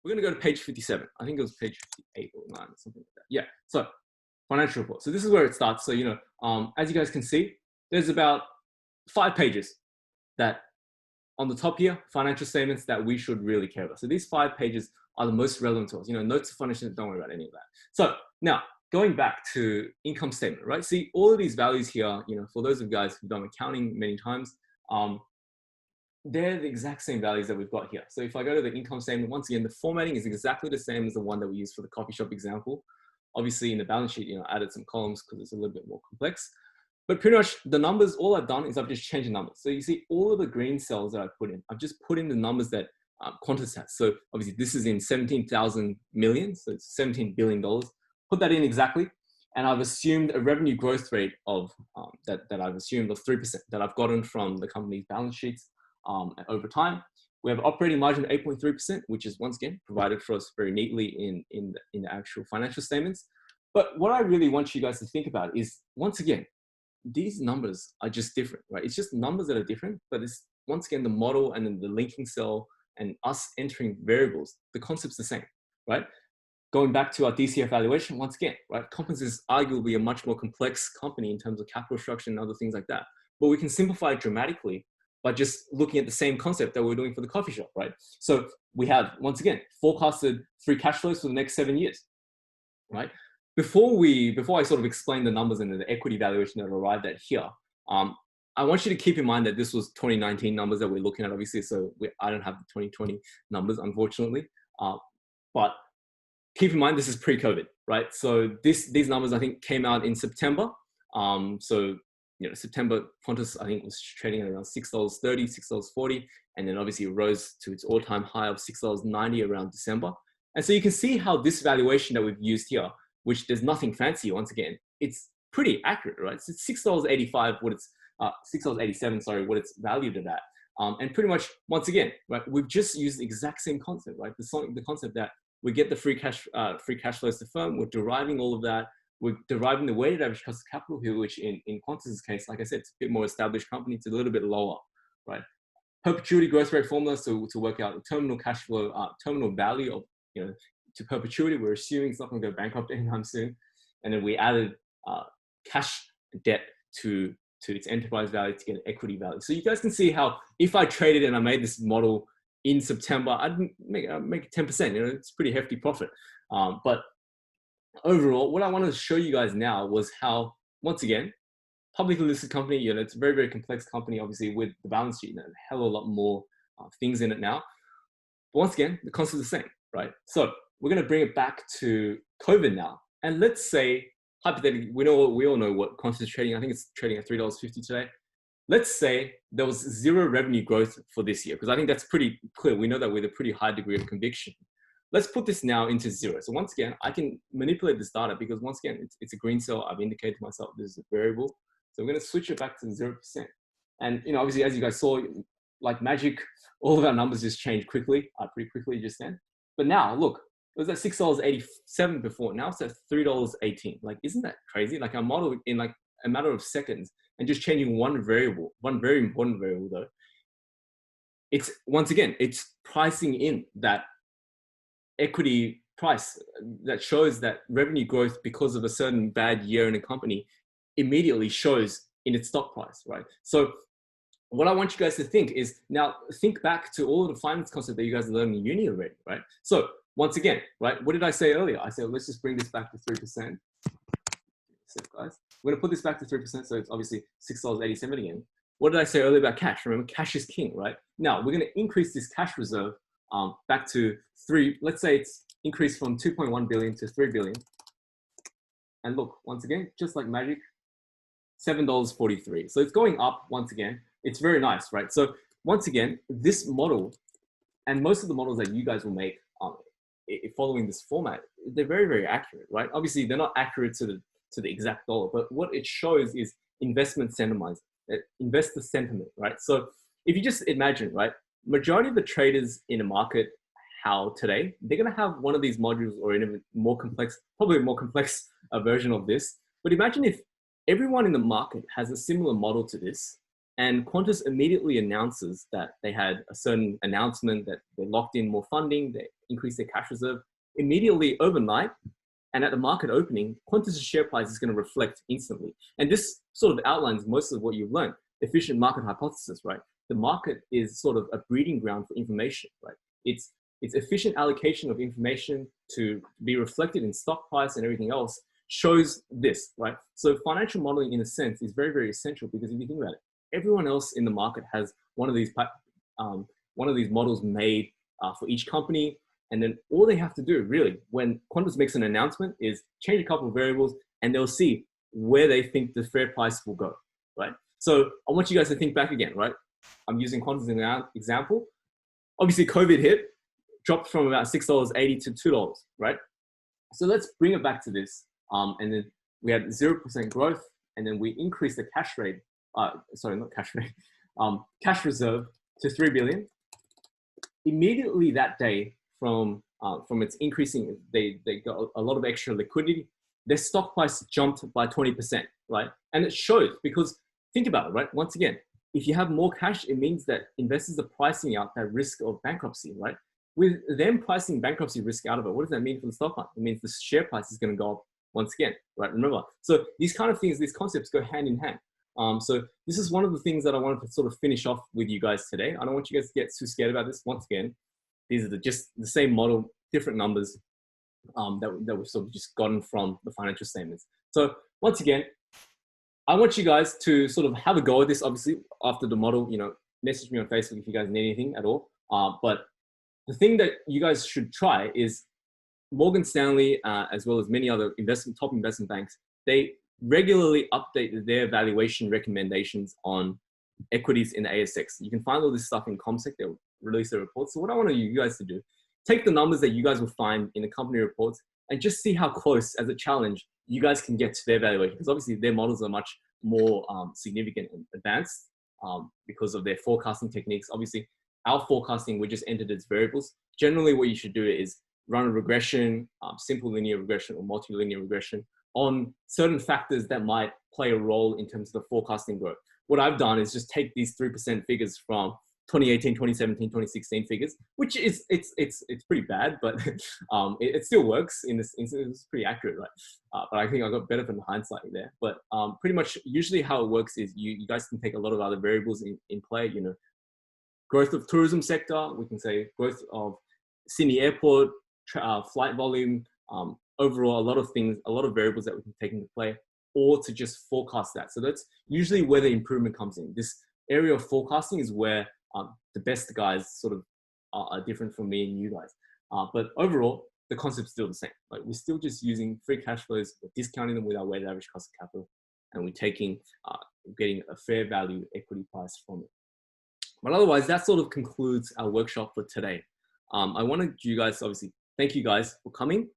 we're going to go to page 57. I think it was page 58 or 9 or something like that. Yeah. So financial report. So this is where it starts. So, as you guys can see, there's about 5 pages that on the top here, financial statements that we should really care about. So these 5 pages are the most relevant to us. Notes of financial, don't worry about any of that. So now going back to income statement, right? See all of these values here, for those of you guys who've done accounting many times, they're the exact same values that we've got here. So if I go to the income statement, once again, the formatting is exactly the same as the one that we used for the coffee shop example. Obviously in the balance sheet, I added some columns because it's a little bit more complex. But pretty much the numbers, all I've done is I've just changed the numbers. So you see all of the green cells that I put in, I've just put in the numbers that Qantas has. So obviously this is in 17,000 million, so it's $17 billion. Put that in exactly. And I've assumed a revenue growth rate of, that I've assumed of 3% that I've gotten from the company's balance sheets over time. We have operating margin of 8.3%, which is once again provided for us very neatly in the actual financial statements. But what I really want you guys to think about is, once again, these numbers are just different, right? It's just numbers that are different, but it's once again the model and then the linking cell and us entering variables. The concept's the same, right? Going back to our DCF valuation, once again, right? Compass is arguably a much more complex company in terms of capital structure and other things like that. But we can simplify it dramatically by just looking at the same concept that we're doing for the coffee shop, right? So we have, once again, forecasted free cash flows for the next 7 years, right? Before I sort of explain the numbers and the equity valuation that arrived at here, I want you to keep in mind that this was 2019 numbers that we're looking at, obviously. So I don't have the 2020 numbers, unfortunately. But keep in mind, this is pre-COVID, right? So these numbers, I think, came out in September. September, Qantas, I think, was trading at around $6.30, $6.40. And then obviously it rose to its all-time high of $6.90 around December. And so you can see how this valuation that we've used here, which there's nothing fancy, once again, it's pretty accurate, right? So it's $6.85, $6.87, sorry, what it's valued at. And pretty much, once again, right, we've just used the exact same concept, right? The concept that we get the free cash flows to firm, we're deriving all of that, we're deriving the weighted average cost of capital here, which in Qantas's case, like I said, it's a bit more established company, it's a little bit lower, right? Perpetuity growth rate formula, so to work out the terminal cash flow, terminal value of, to perpetuity, we're assuming it's not going to go bankrupt anytime soon. And then we added cash debt to its enterprise value to get an equity value. So you guys can see how if I traded and I made this model in September, I'd make 10%. It's a pretty hefty profit. But overall, what I wanted to show you guys now was how, once again, publicly listed company, it's a very, very complex company, obviously, with the balance sheet and a hell of a lot more things in it now. But once again, the concept is the same, right? So we're going to bring it back to COVID now. And let's say, hypothetically, we all know what Qantas is trading. I think it's trading at $3.50 today. Let's say there was 0 revenue growth for this year, because I think that's pretty clear. We know that with a pretty high degree of conviction. Let's put this now into 0. So once again, I can manipulate this data because once again, it's a green cell. I've indicated to myself this is a variable. So we're going to switch it back to 0%. And obviously, as you guys saw, like magic, all of our numbers just changed pretty quickly just then. But now, look, it was at $6.87 before. Now it's at $3.18. Like, isn't that crazy? Like, our model in like a matter of seconds and just changing one variable, one very important variable though. It's, once again, it's pricing in that equity price that shows that revenue growth because of a certain bad year in a company immediately shows in its stock price, right? So what I want you guys to think is, now think back to all of the finance concepts that you guys learned in uni already, right? So once again, right, what did I say earlier? I said, let's just bring this back to 3%. So guys, we're going to put this back to 3%. So it's obviously $6.87 again. What did I say earlier about cash? Remember, cash is king, right? Now we're going to increase this cash reserve back to 3. Let's say it's increased from 2.1 billion to 3 billion. And look, once again, just like magic, $7.43. So it's going up once again. It's very nice, right? So once again, this model and most of the models that you guys will make following this format, they're very, very accurate, right? Obviously, they're not accurate to the exact dollar, but what it shows is investor sentiment, right? So if you just imagine, right, majority of the traders in a market, how today, they're going to have one of these modules or in a more complex, probably a more complex version of this. But imagine if everyone in the market has a similar model to this, and Qantas immediately announces that they had a certain announcement that they locked in more funding, they increase their cash reserve immediately overnight. And at the market opening, Qantas's share price is going to reflect instantly. And this sort of outlines most of what you've learned. Efficient market hypothesis, right? The market is sort of a breeding ground for information, right? It's efficient allocation of information to be reflected in stock price and everything else shows this, right? So financial modeling, in a sense, is very, very essential, because if you think about it, everyone else in the market has one of these models made for each company. And then all they have to do, really, when Qantas makes an announcement, is change a couple of variables, and they'll see where they think the fair price will go, right? So I want you guys to think back again, right? I'm using Qantas as an example. Obviously, COVID hit, dropped from about $6.80 to $2, right? So let's bring it back to this. And then we had 0% growth, and then we increased the cash rate, cash reserve to $3 billion. Immediately that day, from its increasing, they got a lot of extra liquidity. Their stock price jumped by 20%, right? And it shows, because think about it, right? Once again, if you have more cash, it means that investors are pricing out that risk of bankruptcy, right? With them pricing bankruptcy risk out of it, what does that mean for the stock market? It means the share price is going to go up once again, right? Remember, so these kind of things, these concepts go hand in hand. So this is one of the things that I wanted to sort of finish off with you guys today. I don't want you guys to get too scared about this. Once again, these are just the same model, different numbers that we've sort of just gotten from the financial statements. So once again, I want you guys to sort of have a go at this. Obviously, after the model, message me on Facebook if you guys need anything at all. But the thing that you guys should try is Morgan Stanley, as well as many other top investment banks, they regularly update their valuation recommendations on equities in the ASX. You can find all this stuff in CommSec. They'll release their reports. So what I want you guys to do, take the numbers that you guys will find in the company reports and just see how close, as a challenge, you guys can get to their valuation. Because obviously their models are much more significant and advanced because of their forecasting techniques. Obviously, our forecasting, we just entered its variables. Generally, what you should do is run a regression, simple linear regression or multilinear regression on certain factors that might play a role in terms of the forecasting growth. What I've done is just take these 3% figures from 2018, 2017, 2016 figures, which is, it's pretty bad, but it still works in this instance. It's pretty accurate, right? But I think I got better than hindsight there. But pretty much usually how it works is you guys can take a lot of other variables in play, growth of tourism sector, we can say growth of Sydney Airport, flight volume, overall, a lot of things, a lot of variables that we can take into play, or to just forecast that. So that's usually where the improvement comes in. This area of forecasting is where the best guys sort of are different from me and you guys. But overall, the concept's still the same. Like, we're still just using free cash flows, we're discounting them with our weighted average cost of capital, and we're getting a fair value equity price from it. But otherwise, that sort of concludes our workshop for today. I wanted you guys, obviously, thank you guys for coming.